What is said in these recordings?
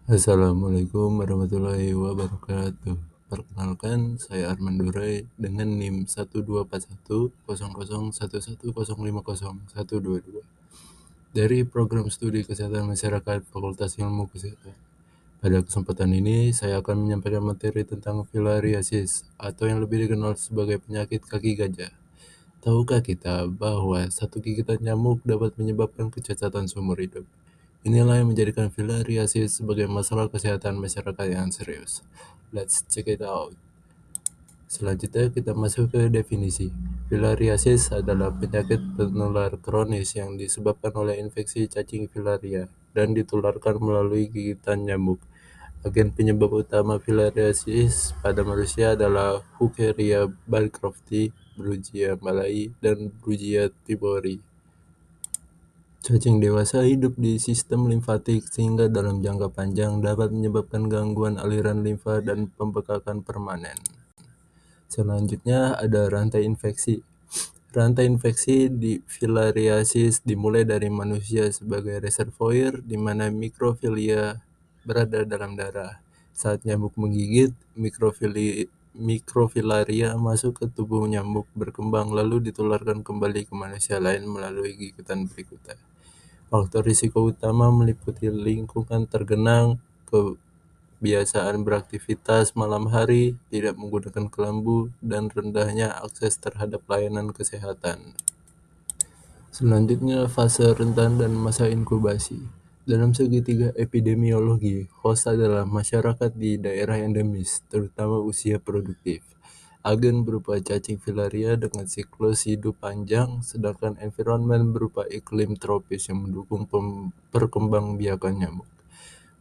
Assalamualaikum warahmatullahi wabarakatuh. Perkenalkan, saya Arman Durai dengan NIM 1241001111150 dari Program Studi Kesehatan Masyarakat Fakultas Ilmu Kesehatan. Pada kesempatan ini, saya akan menyampaikan materi tentang filariasis atau yang lebih dikenal sebagai penyakit kaki gajah. Tahukah kita bahwa satu gigitan nyamuk dapat menyebabkan kecacatan seumur hidup? Inilah yang menjadikan filariasis sebagai masalah kesehatan masyarakat yang serius. Let's check it out. Selanjutnya kita masuk ke definisi. Filariasis adalah penyakit penular kronis yang disebabkan oleh infeksi cacing filaria dan ditularkan melalui gigitan nyamuk. Agen penyebab utama filariasis pada manusia adalah Hookeria bancrofti, Brugia malai, dan Brugia tibori. Cacing dewasa hidup di sistem limfatik sehingga dalam jangka panjang dapat menyebabkan gangguan aliran limfa dan pembekakan permanen. Selanjutnya ada rantai infeksi. Rantai infeksi di filariasis dimulai dari manusia sebagai reservoir di mana mikrofilia berada dalam darah. Saat nyamuk menggigit, mikrofilaria masuk ke tubuh nyamuk, berkembang lalu ditularkan kembali ke manusia lain melalui gigitan berikutnya. Faktor risiko utama meliputi lingkungan tergenang, kebiasaan beraktivitas malam hari, tidak menggunakan kelambu, dan rendahnya akses terhadap layanan kesehatan. Selanjutnya, fase rentan dan masa inkubasi. Dalam segitiga epidemiologi, host adalah masyarakat di daerah endemis, terutama usia produktif. Agen berupa cacing filaria dengan siklus hidup panjang, sedangkan environment berupa iklim tropis yang mendukung perkembangbiakan nyamuk.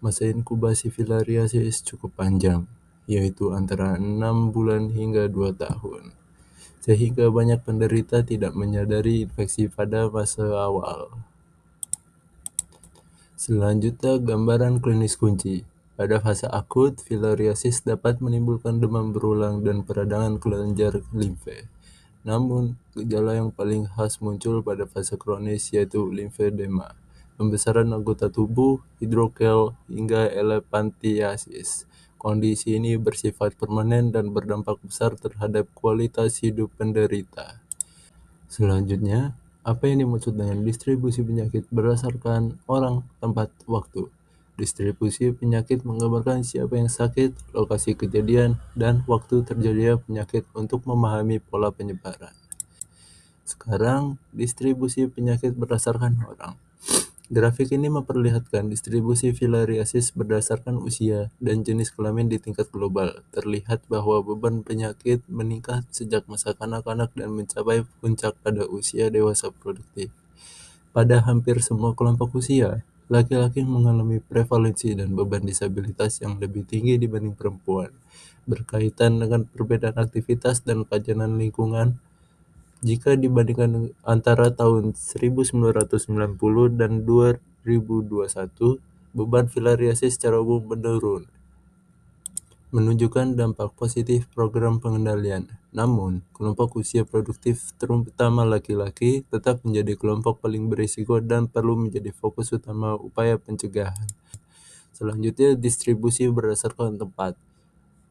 Masa inkubasi filariasis cukup panjang, yaitu antara 6 bulan hingga 2 tahun, sehingga banyak penderita tidak menyadari infeksi pada masa awal. Selanjutnya, gambaran klinis kunci. Pada fase akut, filariasis dapat menimbulkan demam berulang dan peradangan kelenjar limfe. Namun, gejala yang paling khas muncul pada fase kronis yaitu limfedema, pembesaran anggota tubuh, hidrokel, hingga elefantiasis. Kondisi ini bersifat permanen dan berdampak besar terhadap kualitas hidup penderita. Selanjutnya, apa yang dimaksud dengan distribusi penyakit berdasarkan orang, tempat, waktu? Distribusi penyakit menggambarkan siapa yang sakit, lokasi kejadian, dan waktu terjadinya penyakit untuk memahami pola penyebaran. Sekarang, distribusi penyakit berdasarkan orang. Grafik ini memperlihatkan distribusi filariasis berdasarkan usia dan jenis kelamin di tingkat global. Terlihat bahwa beban penyakit meningkat sejak masa kanak-kanak dan mencapai puncak pada usia dewasa produktif. Pada hampir semua kelompok usia, laki-laki mengalami prevalensi dan beban disabilitas yang lebih tinggi dibanding perempuan, berkaitan dengan perbedaan aktivitas dan pajanan lingkungan. Jika dibandingkan antara tahun 1990 dan 2021, beban filariasis secara umum menurun, menunjukkan dampak positif program pengendalian. Namun, kelompok usia produktif terutama laki-laki tetap menjadi kelompok paling berisiko dan perlu menjadi fokus utama upaya pencegahan. Selanjutnya, distribusi berdasarkan tempat.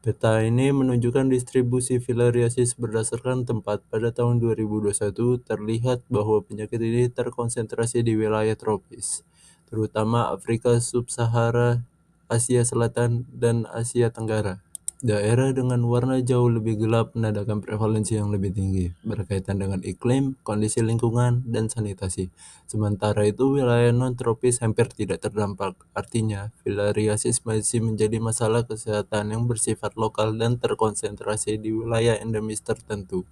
Peta ini menunjukkan distribusi filariasis berdasarkan tempat. Pada tahun 2021, terlihat bahwa penyakit ini terkonsentrasi di wilayah tropis, terutama Afrika Sub-Sahara, Asia Selatan, dan Asia Tenggara. Daerah dengan warna jauh lebih gelap menandakan prevalensi yang lebih tinggi, berkaitan dengan iklim, kondisi lingkungan, dan sanitasi. Sementara itu, wilayah non-tropis hampir tidak terdampak. Artinya, filariasis masih menjadi masalah kesehatan yang bersifat lokal dan terkonsentrasi di wilayah endemis tertentu.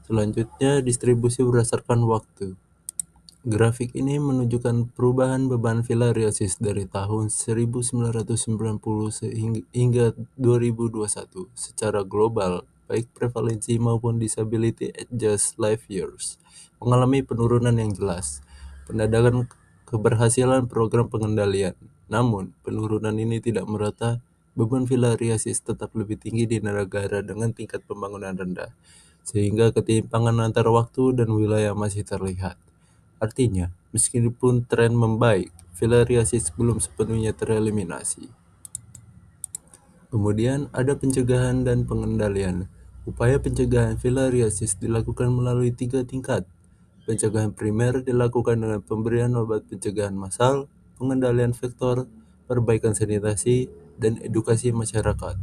Selanjutnya, distribusi berdasarkan waktu. Grafik ini menunjukkan perubahan beban filariasis dari tahun 1990 hingga 2021 secara global, baik prevalensi maupun disability adjust life years, mengalami penurunan yang jelas, penandakan keberhasilan program pengendalian. Namun, penurunan ini tidak merata. Beban filariasis tetap lebih tinggi di negara dengan tingkat pembangunan rendah, sehingga ketimpangan antara waktu dan wilayah masih terlihat. Artinya, meskipun tren membaik, filariasis belum sepenuhnya tereliminasi. Kemudian ada pencegahan dan pengendalian. Upaya pencegahan filariasis dilakukan melalui 3 tingkat. Pencegahan primer dilakukan dengan pemberian obat pencegahan massal, pengendalian vektor, perbaikan sanitasi, dan edukasi masyarakat.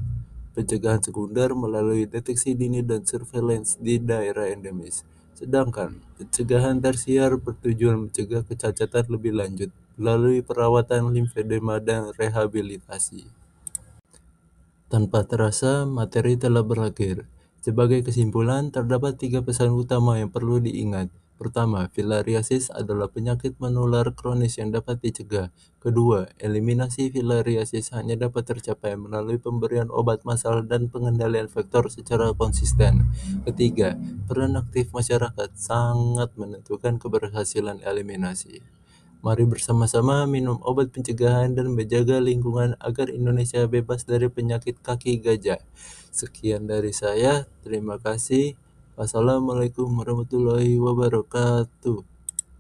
Pencegahan sekunder melalui deteksi dini dan surveillance di daerah endemis. Sedangkan pencegahan tersier bertujuan mencegah kecacatan lebih lanjut melalui perawatan limfedema dan rehabilitasi. Tanpa terasa, materi telah berakhir. Sebagai kesimpulan, terdapat 3 pesan utama yang perlu diingat. Pertama, filariasis adalah penyakit menular kronis yang dapat dicegah. Kedua, eliminasi filariasis hanya dapat tercapai melalui pemberian obat massal dan pengendalian vektor secara konsisten. Ketiga, peran aktif masyarakat sangat menentukan keberhasilan eliminasi. Mari bersama-sama minum obat pencegahan dan menjaga lingkungan agar Indonesia bebas dari penyakit kaki gajah. Sekian dari saya, terima kasih. Wassalamualaikum warahmatullahi wabarakatuh.